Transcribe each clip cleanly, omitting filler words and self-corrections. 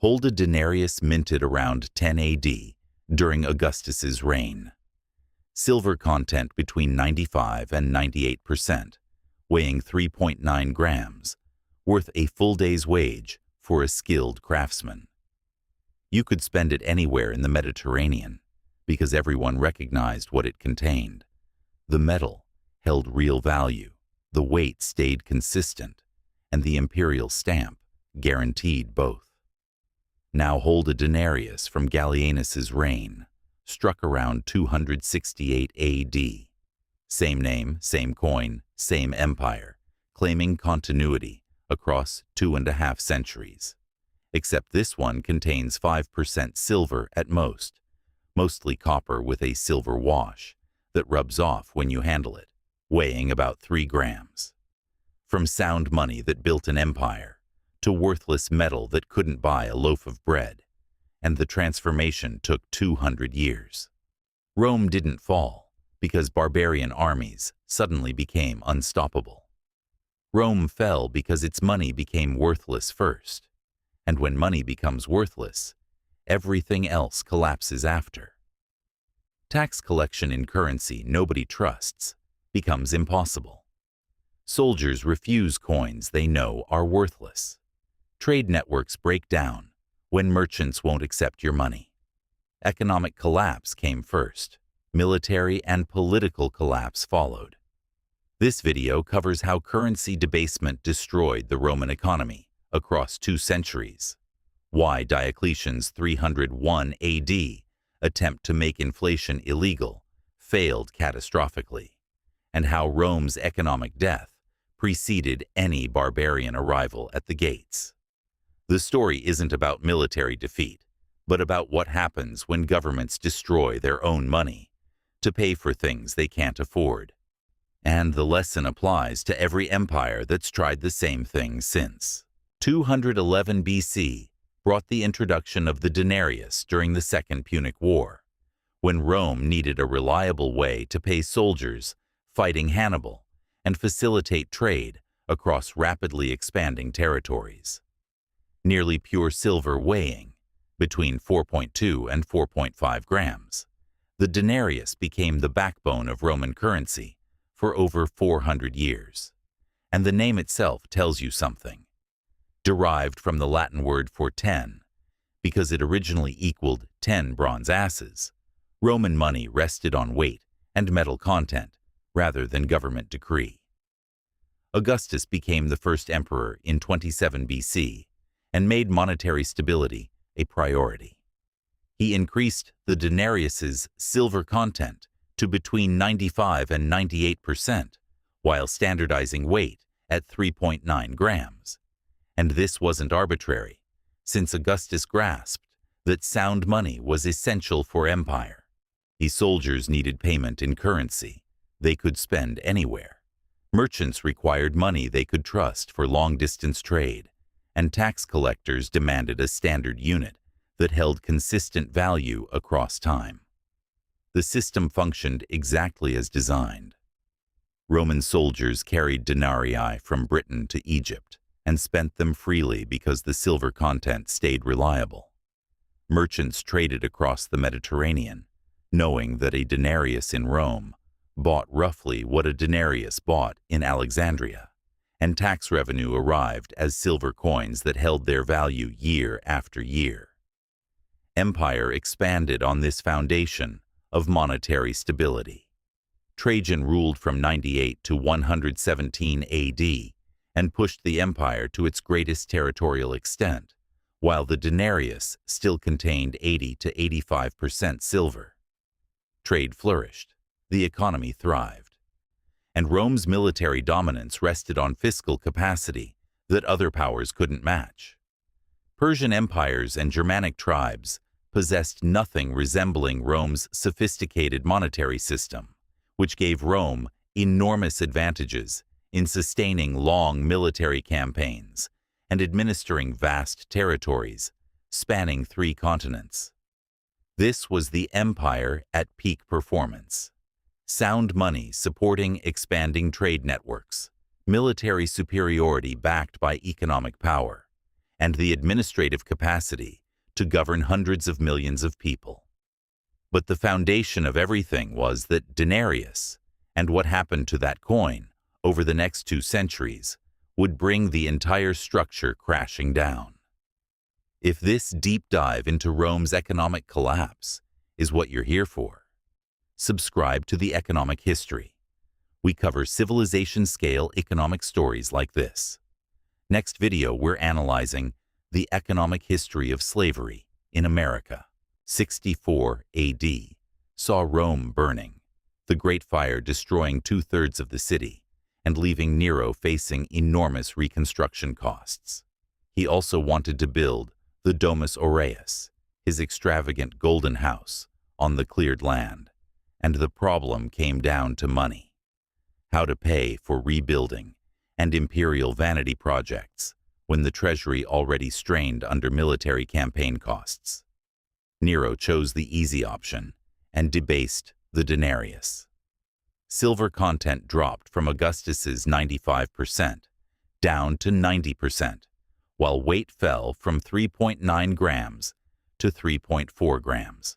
Hold a denarius minted around 10 AD during Augustus's reign. Silver content between 95 and 98%, weighing 3.9 grams, worth a full day's wage for a skilled craftsman. You could spend it anywhere in the Mediterranean because everyone recognized what it contained. The metal held real value, the weight stayed consistent, and the imperial stamp guaranteed both. Now hold a denarius from Gallienus's reign, struck around 268 AD. Same name, same coin, same empire, claiming continuity across 2.5 centuries. Except this one contains 5% silver at most, mostly copper with a silver wash that rubs off when you handle it, weighing about 3 grams. From sound money that built an empire, to worthless metal that couldn't buy a loaf of bread, and the transformation took 200 years. Rome didn't fall because barbarian armies suddenly became unstoppable. Rome fell because its money became worthless first, and when money becomes worthless, everything else collapses after. Tax collection in currency nobody trusts becomes impossible. Soldiers refuse coins they know are worthless. Trade networks break down when merchants won't accept your money. Economic collapse came first. Military and political collapse followed. This video covers how currency debasement destroyed the Roman economy across 2 centuries, why Diocletian's 301 AD attempt to make inflation illegal failed catastrophically, and how Rome's economic death preceded any barbarian arrival at the gates. The story isn't about military defeat, but about what happens when governments destroy their own money to pay for things they can't afford. And the lesson applies to every empire that's tried the same thing since. 211 BC brought the introduction of the denarius during the Second Punic War, when Rome needed a reliable way to pay soldiers fighting Hannibal and facilitate trade across rapidly expanding territories. Nearly pure silver weighing between 4.2 and 4.5 grams, the denarius became the backbone of Roman currency for over 400 years. And the name itself tells you something. Derived from the Latin word for 10, because it originally equaled 10 bronze asses, Roman money rested on weight and metal content rather than government decree. Augustus became the first emperor in 27 BC and made monetary stability a priority. He increased the denarius's silver content to between 95 and 98%, while standardizing weight at 3.9 grams. And this wasn't arbitrary, since Augustus grasped that sound money was essential for empire. His soldiers needed payment in currency they could spend anywhere. Merchants required money they could trust for long-distance trade, and tax collectors demanded a standard unit that held consistent value across time. The system functioned exactly as designed. Roman soldiers carried denarii from Britain to Egypt and spent them freely because the silver content stayed reliable. Merchants traded across the Mediterranean, knowing that a denarius in Rome bought roughly what a denarius bought in Alexandria, and tax revenue arrived as silver coins that held their value year after year. Empire expanded on this foundation of monetary stability. Trajan ruled from 98 to 117 AD and pushed the empire to its greatest territorial extent, while the denarius still contained 80 to 85% silver. Trade flourished, the economy thrived, and Rome's military dominance rested on fiscal capacity that other powers couldn't match. Persian empires and Germanic tribes possessed nothing resembling Rome's sophisticated monetary system, which gave Rome enormous advantages in sustaining long military campaigns and administering vast territories spanning 3 continents. This was the empire at peak performance. Sound money supporting expanding trade networks, military superiority backed by economic power, and the administrative capacity to govern hundreds of millions of people. But the foundation of everything was that denarius, and what happened to that coin over the next 2 centuries, would bring the entire structure crashing down. If this deep dive into Rome's economic collapse is what you're here for, subscribe to the Economic History. We cover civilization-scale economic stories like this. Next video, we're analyzing the economic history of slavery in America. 64 AD saw Rome burning, the Great Fire destroying 2/3 of the city and leaving Nero facing enormous reconstruction costs. He also wanted to build the Domus Aureus, his extravagant golden house, on the cleared land, and the problem came down to money. How to pay for rebuilding and imperial vanity projects when the treasury already strained under military campaign costs. Nero chose the easy option and debased the denarius. Silver content dropped from Augustus's 95% down to 90%, while weight fell from 3.9 grams to 3.4 grams,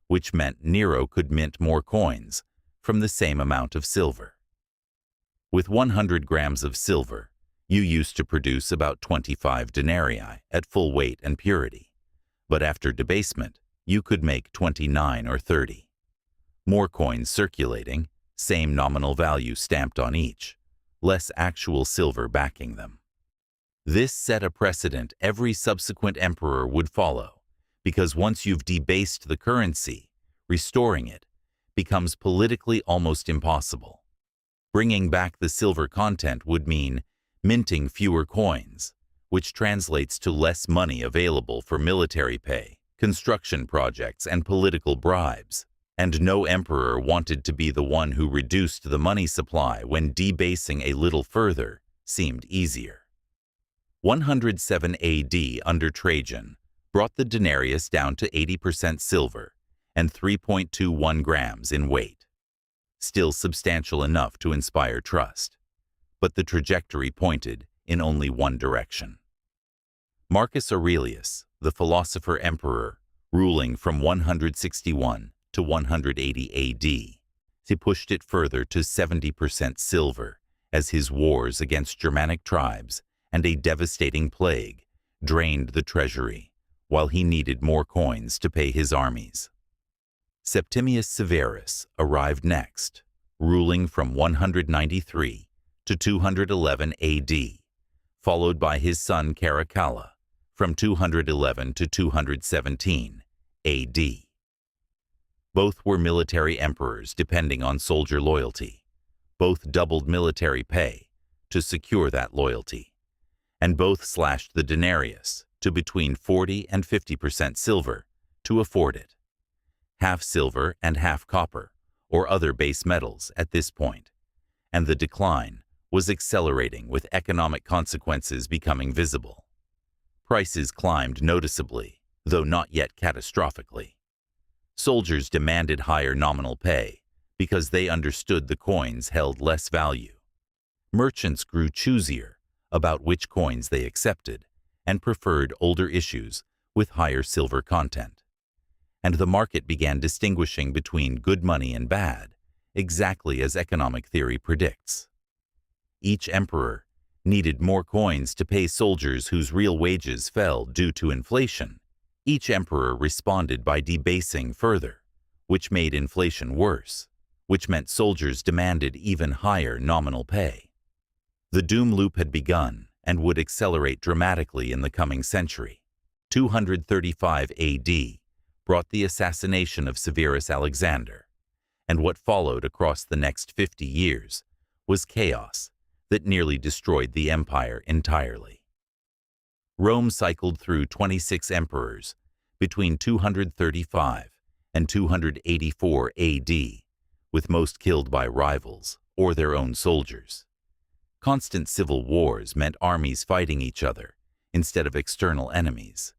which meant Nero could mint more coins from the same amount of silver. With 100 grams of silver, you used to produce about 25 denarii at full weight and purity, but after debasement, you could make 29 or 30. More coins circulating, same nominal value stamped on each, less actual silver backing them. This set a precedent every subsequent emperor would follow, because once you've debased the currency, restoring it becomes politically almost impossible. Bringing back the silver content would mean minting fewer coins, which translates to less money available for military pay, construction projects, and political bribes. And no emperor wanted to be the one who reduced the money supply when debasing a little further seemed easier. 107 AD under Trajan brought the denarius down to 80% silver and 3.21 grams in weight. Still substantial enough to inspire trust, but the trajectory pointed in only one direction. Marcus Aurelius, the philosopher-emperor, ruling from 161 to 180 AD, he pushed it further to 70% silver as his wars against Germanic tribes and a devastating plague drained the treasury, while he needed more coins to pay his armies. Septimius Severus arrived next, ruling from 193 to 211 AD, followed by his son Caracalla from 211 to 217 AD. Both were military emperors depending on soldier loyalty. Both doubled military pay to secure that loyalty, and both slashed the denarius to between 40 and 50% silver to afford it. Half silver and half copper, or other base metals at this point, and the decline was accelerating with economic consequences becoming visible. Prices climbed noticeably, though not yet catastrophically. Soldiers demanded higher nominal pay because they understood the coins held less value. Merchants grew choosier about which coins they accepted and preferred older issues with higher silver content. And the market began distinguishing between good money and bad, exactly as economic theory predicts. Each emperor needed more coins to pay soldiers whose real wages fell due to inflation. Each emperor responded by debasing further, which made inflation worse, which meant soldiers demanded even higher nominal pay. The doom loop had begun and would accelerate dramatically in the coming century. 235 AD brought the assassination of Severus Alexander, and what followed across the next 50 years was chaos that nearly destroyed the empire entirely. Rome cycled through 26 emperors between 235 and 284 AD, with most killed by rivals or their own soldiers. Constant civil wars meant armies fighting each other instead of external enemies,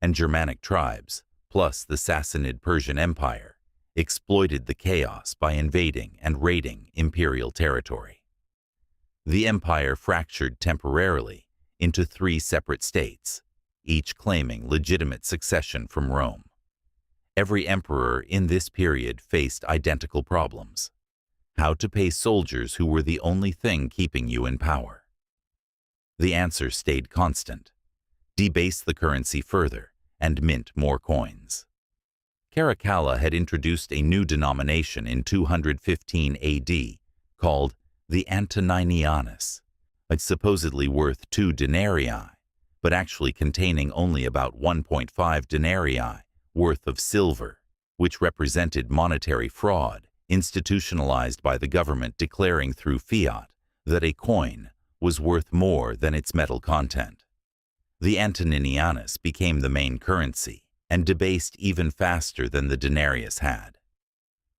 and Germanic tribes, plus the Sassanid Persian Empire, exploited the chaos by invading and raiding imperial territory. The empire fractured temporarily into 3 separate states, each claiming legitimate succession from Rome. Every emperor in this period faced identical problems: how to pay soldiers who were the only thing keeping you in power. The answer stayed constant: debase the currency further and mint more coins. Caracalla had introduced a new denomination in 215 AD called the Antoninianus, supposedly worth 2 denarii, but actually containing only about 1.5 denarii worth of silver, which represented monetary fraud institutionalized by the government declaring through fiat that a coin was worth more than its metal content. The Antoninianus became the main currency and debased even faster than the denarius had.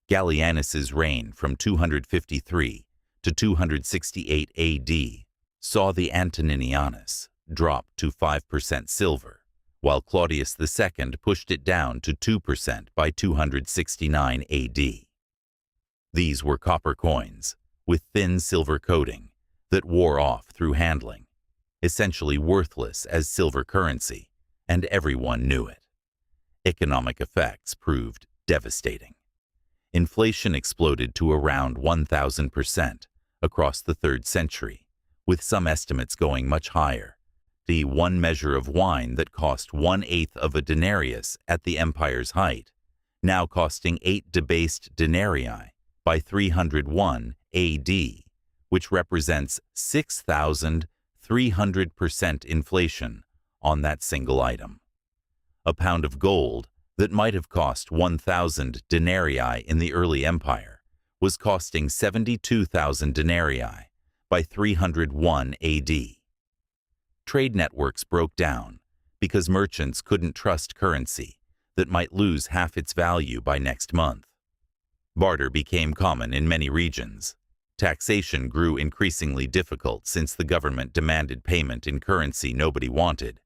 Gallienus's reign from 253 to 268 AD saw the Antoninianus drop to 5% silver, while Claudius II pushed it down to 2% by 269 AD. These were copper coins with thin silver coating that wore off through handling, essentially worthless as silver currency, and everyone knew it. Economic effects proved devastating. Inflation exploded to around 1,000% across the 3rd century, with some estimates going much higher. The 1 measure of wine that cost 1/8 of a denarius at the empire's height, now costing 8 debased denarii by 301 AD, which represents 6,300% inflation on that single item. A pound of gold that might have cost 1,000 denarii in the early empire was costing 72,000 denarii by 301 AD. Trade networks broke down because merchants couldn't trust currency that might lose half its value by next month. Barter became common in many regions. Taxation grew increasingly difficult since the government demanded payment in currency nobody wanted,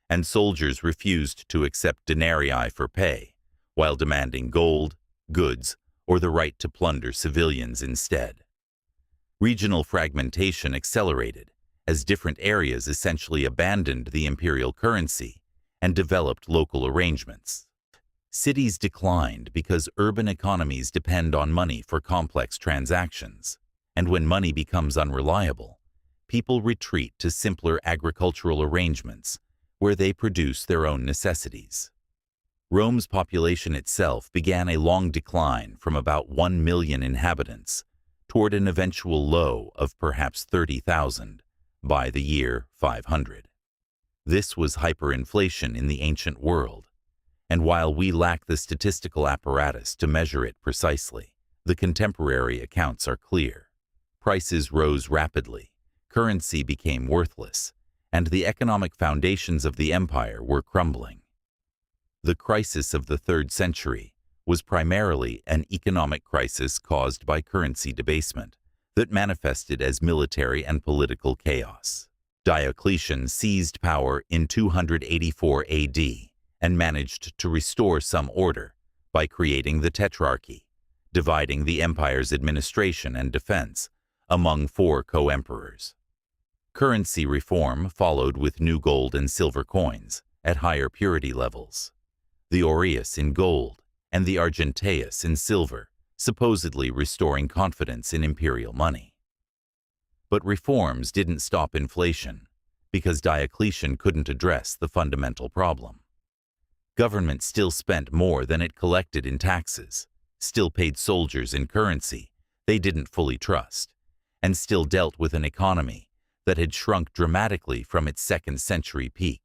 and soldiers refused to accept denarii for pay, while demanding gold, goods, or the right to plunder civilians instead. Regional fragmentation accelerated as different areas essentially abandoned the imperial currency and developed local arrangements. Cities declined because urban economies depend on money for complex transactions, and when money becomes unreliable, people retreat to simpler agricultural arrangements where they produce their own necessities. Rome's population itself began a long decline from about 1 million inhabitants toward an eventual low of perhaps 30,000 by the year 500. This was hyperinflation in the ancient world, and while we lack the statistical apparatus to measure it precisely, the contemporary accounts are clear. Prices rose rapidly, currency became worthless, and the economic foundations of the empire were crumbling. The crisis of the 3rd century was primarily an economic crisis caused by currency debasement that manifested as military and political chaos. Diocletian seized power in 284 AD and managed to restore some order by creating the Tetrarchy, dividing the empire's administration and defense among 4 co-emperors. Currency reform followed with new gold and silver coins at higher purity levels. The Aureus in gold and the Argenteus in silver, supposedly restoring confidence in imperial money. But reforms didn't stop inflation because Diocletian couldn't address the fundamental problem. Government still spent more than it collected in taxes, still paid soldiers in currency they didn't fully trust, and still dealt with an economy that had shrunk dramatically from its 2nd century peak.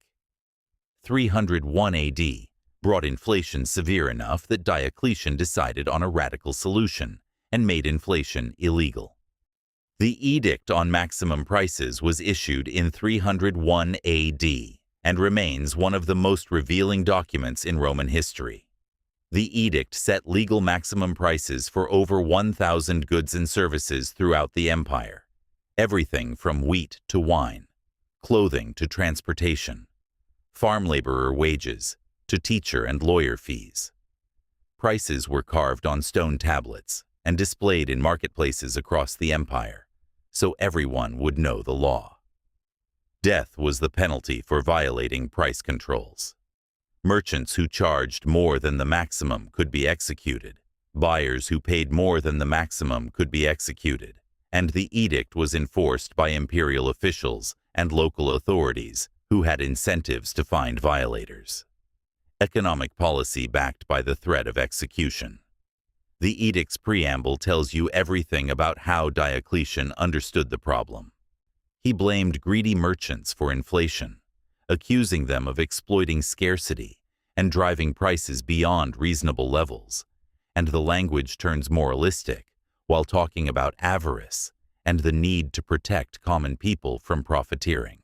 301 AD brought inflation severe enough that Diocletian decided on a radical solution and made inflation illegal. The Edict on Maximum Prices was issued in 301 AD and remains one of the most revealing documents in Roman history. The edict set legal maximum prices for over 1,000 goods and services throughout the empire, everything from wheat to wine, clothing to transportation, farm laborer wages to teacher and lawyer fees. Prices were carved on stone tablets and displayed in marketplaces across the empire, so everyone would know the law. Death was the penalty for violating price controls. Merchants who charged more than the maximum could be executed. Buyers who paid more than the maximum could be executed. And the edict was enforced by imperial officials and local authorities who had incentives to find violators. Economic policy backed by the threat of execution. The edict's preamble tells you everything about how Diocletian understood the problem. He blamed greedy merchants for inflation, accusing them of exploiting scarcity and driving prices beyond reasonable levels, and the language turns moralistic while talking about avarice and the need to protect common people from profiteering.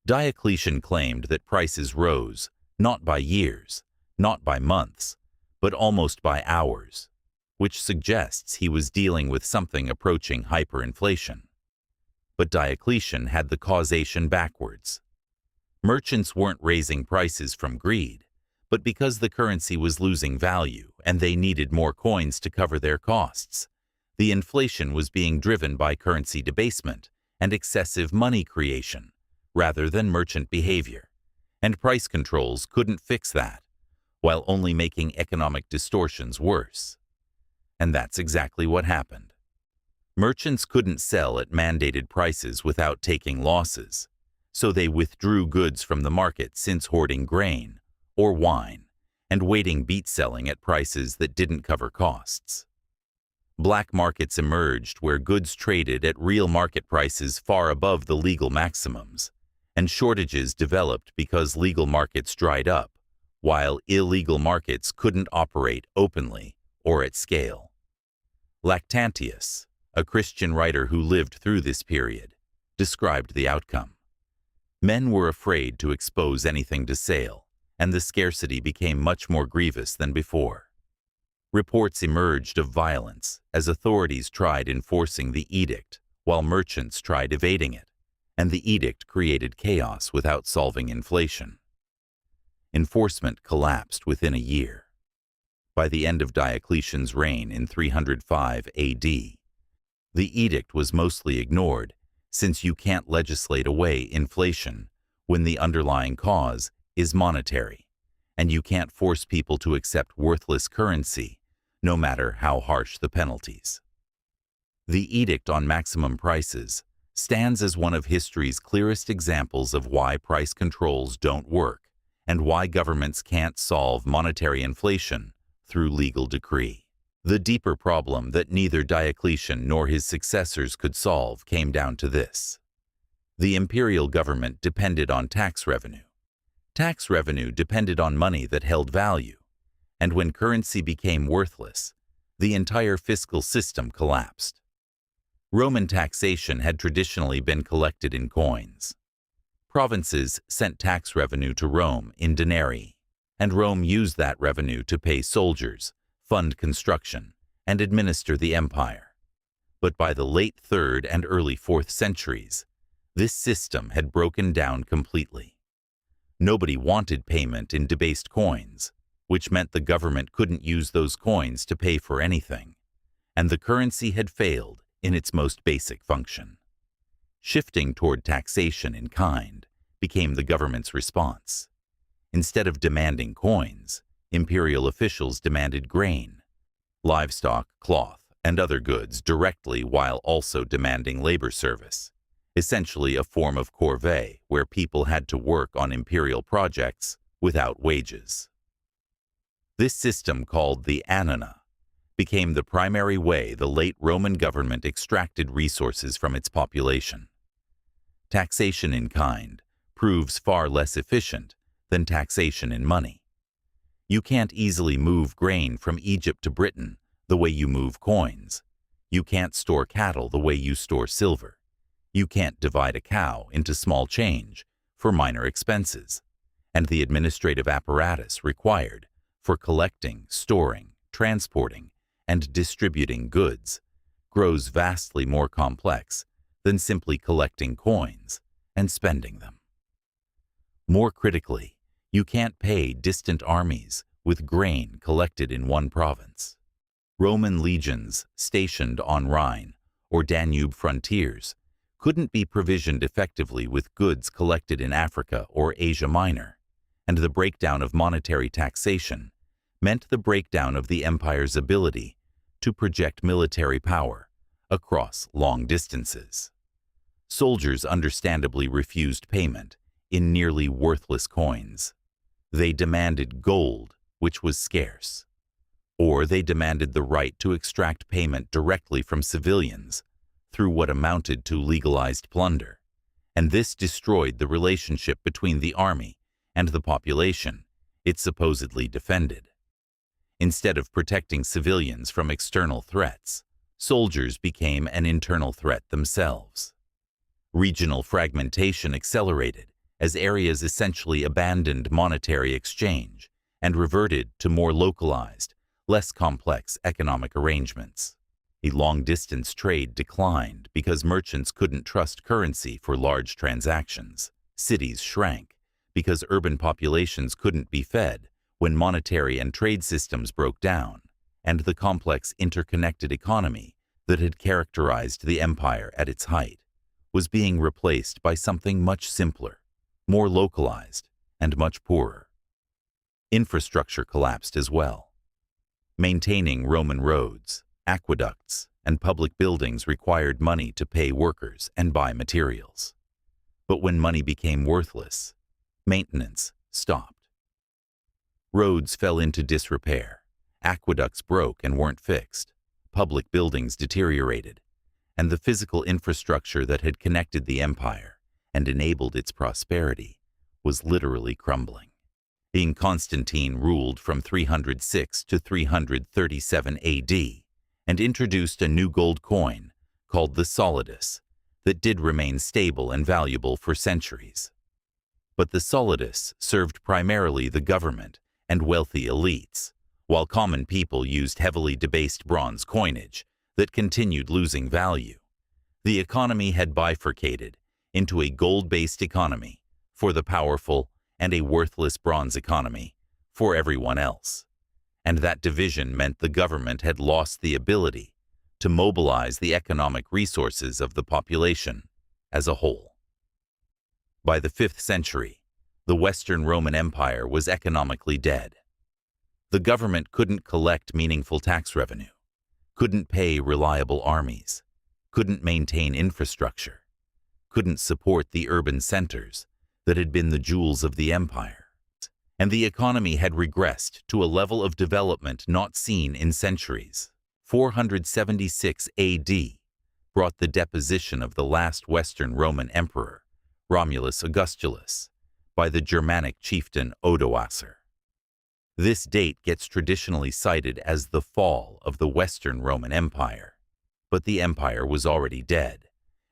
Diocletian claimed that prices rose not by years, not by months, but almost by hours, which suggests he was dealing with something approaching hyperinflation. But Diocletian had the causation backwards. Merchants weren't raising prices from greed, but because the currency was losing value and they needed more coins to cover their costs. The inflation was being driven by currency debasement and excessive money creation, rather than merchant behavior, and price controls couldn't fix that, while only making economic distortions worse. And that's exactly what happened. Merchants couldn't sell at mandated prices without taking losses, so they withdrew goods from the market since hoarding grain or wine and waiting beat selling at prices that didn't cover costs. Black markets emerged where goods traded at real market prices far above the legal maximums, and shortages developed because legal markets dried up, while illegal markets couldn't operate openly or at scale. Lactantius, a Christian writer who lived through this period, described the outcome. Men were afraid to expose anything to sale, and the scarcity became much more grievous than before. Reports emerged of violence as authorities tried enforcing the edict while merchants tried evading it, and the edict created chaos without solving inflation. Enforcement collapsed within a year. By the end of Diocletian's reign in 305 AD, the edict was mostly ignored, since you can't legislate away inflation when the underlying cause is monetary, and you can't force people to accept worthless currency, no matter how harsh the penalties. The edict on maximum prices stands as one of history's clearest examples of why price controls don't work and why governments can't solve monetary inflation through legal decree. The deeper problem that neither Diocletian nor his successors could solve came down to this. The imperial government depended on tax revenue. Tax revenue depended on money that held value, and when currency became worthless, the entire fiscal system collapsed. Roman taxation had traditionally been collected in coins. Provinces sent tax revenue to Rome in denarii, and Rome used that revenue to pay soldiers, fund construction, and administer the empire. But by the late 3rd and early 4th centuries, this system had broken down completely. Nobody wanted payment in debased coins, which meant the government couldn't use those coins to pay for anything, and the currency had failed in its most basic function. Shifting toward taxation in kind became the government's response. Instead of demanding coins, imperial officials demanded grain, livestock, cloth, and other goods directly while also demanding labor service, essentially a form of corvée where people had to work on imperial projects without wages. This system, called the annona, became the primary way the late Roman government extracted resources from its population. Taxation in kind proves far less efficient than taxation in money. You can't easily move grain from Egypt to Britain the way you move coins. You can't store cattle the way you store silver. You can't divide a cow into small change for minor expenses, and the administrative apparatus required for collecting, storing, transporting, and distributing goods grows vastly more complex than simply collecting coins and spending them. More critically, you can't pay distant armies with grain collected in one province. Roman legions stationed on Rhine or Danube frontiers couldn't be provisioned effectively with goods collected in Africa or Asia Minor, and the breakdown of monetary taxation meant the breakdown of the empire's ability to project military power across long distances. Soldiers understandably refused payment in nearly worthless coins. They demanded gold, which was scarce. Or they demanded the right to extract payment directly from civilians through what amounted to legalized plunder, and this destroyed the relationship between the army and the population it supposedly defended. Instead of protecting civilians from external threats, soldiers became an internal threat themselves. Regional fragmentation accelerated as areas essentially abandoned monetary exchange and reverted to more localized, less complex economic arrangements. A long-distance trade declined because merchants couldn't trust currency for large transactions. Cities shrank because urban populations couldn't be fed when monetary and trade systems broke down, and the complex interconnected economy that had characterized the empire at its height was being replaced by something much simpler, more localized, and much poorer. Infrastructure collapsed as well. Maintaining Roman roads, aqueducts, and public buildings required money to pay workers and buy materials. But when money became worthless, maintenance stopped. Roads fell into disrepair, aqueducts broke and weren't fixed, public buildings deteriorated, and the physical infrastructure that had connected the empire and enabled its prosperity was literally crumbling. King Constantine ruled from 306 to 337 AD and introduced a new gold coin called the solidus that did remain stable and valuable for centuries. But the solidus served primarily the government and wealthy elites, while common people used heavily debased bronze coinage that continued losing value. The economy had bifurcated into a gold-based economy for the powerful and a worthless bronze economy for everyone else. And that division meant the government had lost the ability to mobilize the economic resources of the population as a whole. By the 5th century, the Western Roman Empire was economically dead. The government couldn't collect meaningful tax revenue, couldn't pay reliable armies, couldn't maintain infrastructure, couldn't support the urban centers that had been the jewels of the empire, and the economy had regressed to a level of development not seen in centuries. 476 AD brought the deposition of the last Western Roman emperor, Romulus Augustulus, by the Germanic chieftain Odoacer. This date gets traditionally cited as the fall of the Western Roman Empire, but the empire was already dead,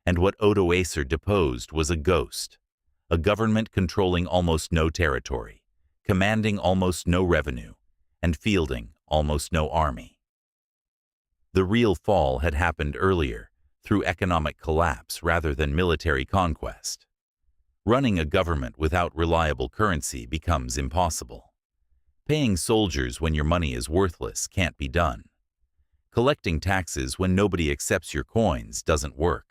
and what Odoacer deposed was a ghost, a government controlling almost no territory, commanding almost no revenue, and fielding almost no army. The real fall had happened earlier through economic collapse rather than military conquest. Running a government without reliable currency becomes impossible. Paying soldiers when your money is worthless can't be done. Collecting taxes when nobody accepts your coins doesn't work.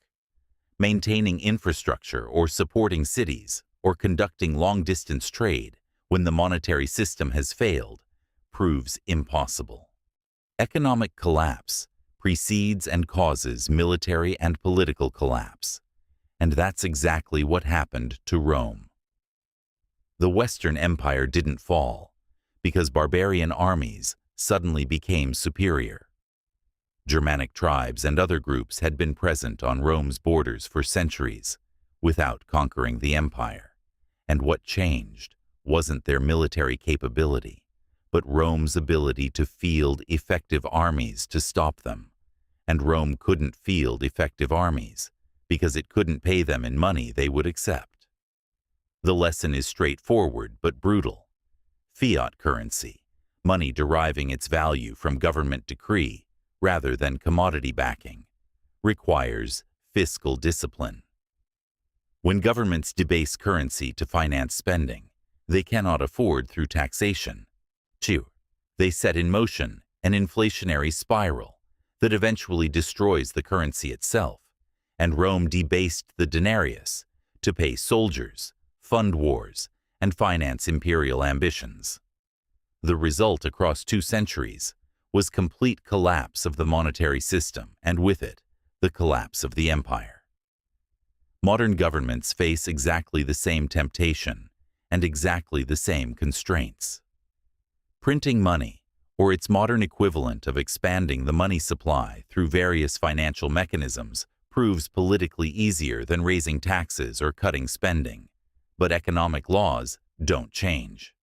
Maintaining infrastructure or supporting cities or conducting long-distance trade when the monetary system has failed proves impossible. Economic collapse precedes and causes military and political collapse, and that's exactly what happened to Rome. The Western Empire didn't fall because barbarian armies suddenly became superior. Germanic tribes and other groups had been present on Rome's borders for centuries without conquering the empire, and what changed wasn't their military capability, but Rome's ability to field effective armies to stop them. And Rome couldn't field effective armies because it couldn't pay them in money they would accept. The lesson is straightforward but brutal. Fiat currency, money deriving its value from government decree rather than commodity backing, requires fiscal discipline. When governments debase currency to finance spending, they cannot afford through taxation. 2. They set in motion an inflationary spiral that eventually destroys the currency itself and Rome debased the denarius to pay soldiers, fund wars, and finance imperial ambitions. The result across 2 centuries was complete collapse of the monetary system, and with it, the collapse of the empire. Modern governments face exactly the same temptation and exactly the same constraints. Printing money, or its modern equivalent of expanding the money supply through various financial mechanisms, proves politically easier than raising taxes or cutting spending, but economic laws don't change.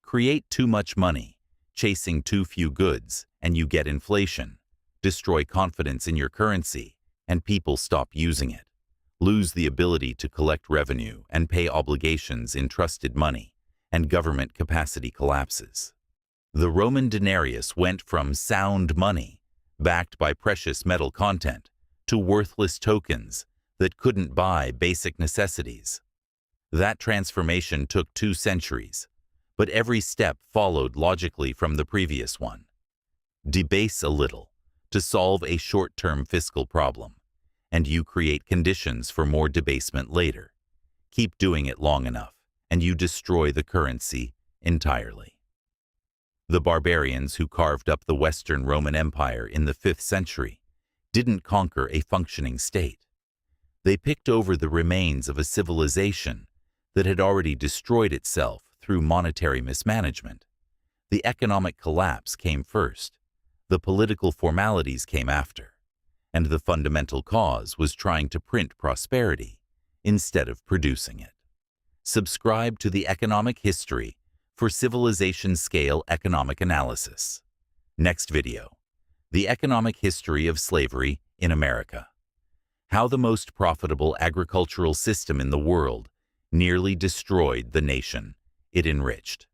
Create too much money, chasing too few goods, and you get inflation. Destroy confidence in your currency, and people stop using it. Lose the ability to collect revenue and pay obligations in trusted money, and government capacity collapses. The Roman denarius went from sound money, backed by precious metal content, to worthless tokens that couldn't buy basic necessities. That transformation took 2 centuries, but every step followed logically from the previous one. Debase a little to solve a short-term fiscal problem, and you create conditions for more debasement later. Keep doing it long enough, and you destroy the currency entirely. The barbarians who carved up the Western Roman Empire in the 5th century didn't conquer a functioning state. They picked over the remains of a civilization that had already destroyed itself through monetary mismanagement. The economic collapse came first, the political formalities came after, and the fundamental cause was trying to print prosperity instead of producing it. Subscribe to the Economic History for civilization-scale economic analysis. Next video: the economic history of slavery in America. How the most profitable agricultural system in the world nearly destroyed the nation it enriched.